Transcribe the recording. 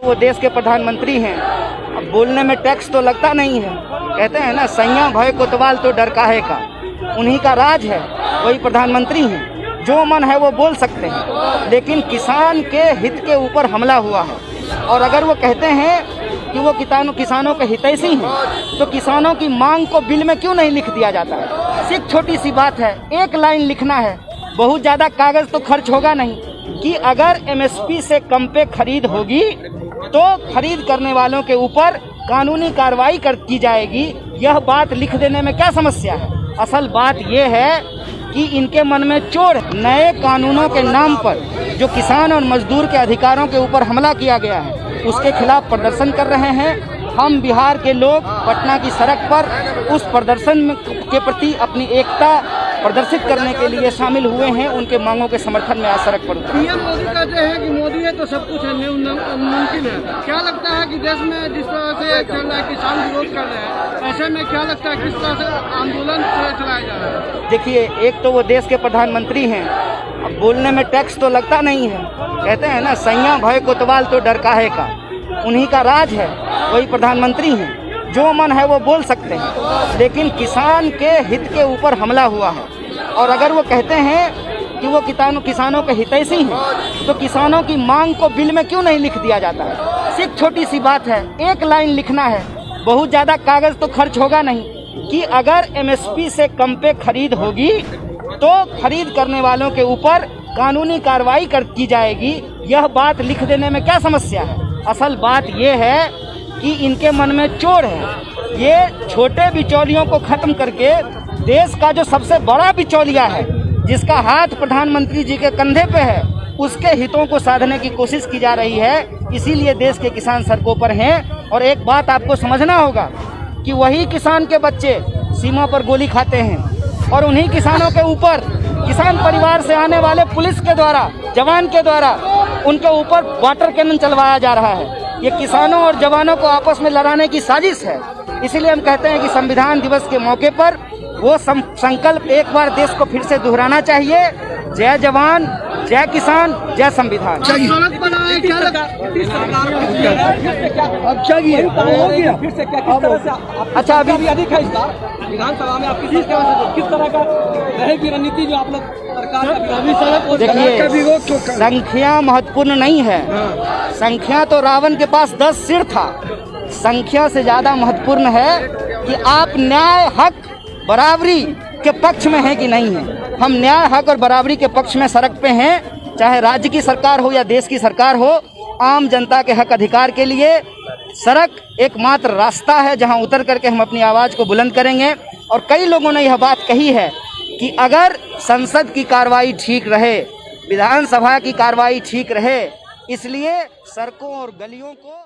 वो देश के प्रधानमंत्री हैं। अब बोलने में टैक्स तो लगता नहीं है। कहते हैं ना, सैया भय कोतवाल तो डर काहे का। उन्हीं का राज है, वही प्रधानमंत्री हैं। जो मन है वो बोल सकते हैं, लेकिन किसान के हित के ऊपर हमला हुआ है। और अगर वो कहते हैं कि वो किसानों के हितैषी हैं, तो किसानों की मांग को बिल में क्यों नहीं लिख दिया जाता है। सिर्फ छोटी सी बात है, एक लाइन लिखना है, बहुत ज़्यादा कागज़ तो खर्च होगा नहीं, कि अगर MSP से कम पे खरीद होगी तो खरीद करने वालों के ऊपर कानूनी कार्रवाई की जाएगी। यह बात लिख देने में क्या समस्या है। असल बात यह है कि इनके मन में चोर है। नए कानूनों के नाम पर जो किसान और मजदूर के अधिकारों के ऊपर हमला किया गया है, उसके खिलाफ प्रदर्शन कर रहे हैं। हम बिहार के लोग पटना की सड़क पर उस प्रदर्शन के प्रति अपनी एकता प्रदर्शित करने के लिए शामिल हुए हैं। उनके मांगों के समर्थन में आज सड़क पर उतरे। पीएम मोदी कहते हैं कि मोदी है तो सब कुछ है, मुमकिन है। क्या लगता है कि देश में जिस तरह से चल रहा है, किसान विरोध कर रहे हैं, ऐसे में क्या लगता है किस तरह से आंदोलन चलाया जा रहा है। देखिए, एक तो वो देश के प्रधानमंत्री हैं। अब बोलने में टैक्स तो लगता नहीं है। कहते हैं ना, सैया भय कोतवाल तो डर काहे का। उन्हीं का राज है, वही प्रधानमंत्री हैं। जो मन है वो बोल सकते हैं, लेकिन किसान के हित के ऊपर हमला हुआ है। और अगर वो कहते हैं कि वो किसानों के हितैषी हैं, तो किसानों की मांग को बिल में क्यों नहीं लिख दिया जाता है। सिर्फ छोटी सी बात है, एक लाइन लिखना है, बहुत ज़्यादा कागज़ तो खर्च होगा नहीं, कि अगर MSP से कम पे खरीद होगी तो खरीद करने वालों के ऊपर कानूनी कार्रवाई की जाएगी। यह बात लिख देने में क्या समस्या है। असल बात यह है कि इनके मन में चोर है। ये छोटे बिचौलियों को खत्म करके देश का जो सबसे बड़ा बिचौलिया है, जिसका हाथ प्रधानमंत्री जी के कंधे पे है, उसके हितों को साधने की कोशिश की जा रही है। इसीलिए देश के किसान सड़कों पर हैं। और एक बात आपको समझना होगा कि वही किसान के बच्चे सीमा पर गोली खाते हैं, और उन्हीं किसानों के ऊपर, किसान परिवार से आने वाले पुलिस के द्वारा, जवान के द्वारा उनके ऊपर वाटर कैनन चलवाया जा रहा है। ये किसानों और जवानों को आपस में लड़ाने की साजिश है। इसीलिए हम कहते हैं कि संविधान दिवस के मौके पर वो संकल्प एक बार देश को फिर से दोहराना चाहिए। जय जवान, जय किसान, जय संविधान। अच्छा, अभी अधिक है विधानसभा में आपकी किस तरह का रहेगी रणनीति जो आप लोग सरकार। देखिए, संख्या महत्वपूर्ण नहीं है। संख्या तो रावण के पास 10 सिर था। संख्या से ज़्यादा महत्वपूर्ण है कि आप न्याय, हक, बराबरी के पक्ष में हैं कि नहीं हैं। हम न्याय, हक और बराबरी के पक्ष में सड़क पे हैं, चाहे राज्य की सरकार हो या देश की सरकार हो। आम जनता के हक अधिकार के लिए सड़क एकमात्र रास्ता है जहां उतर करके हम अपनी आवाज़ को बुलंद करेंगे। और कई लोगों ने यह बात कही है कि अगर संसद की कार्रवाई ठीक रहे, विधानसभा की कार्रवाई ठीक रहे, इसलिए सड़कों और गलियों को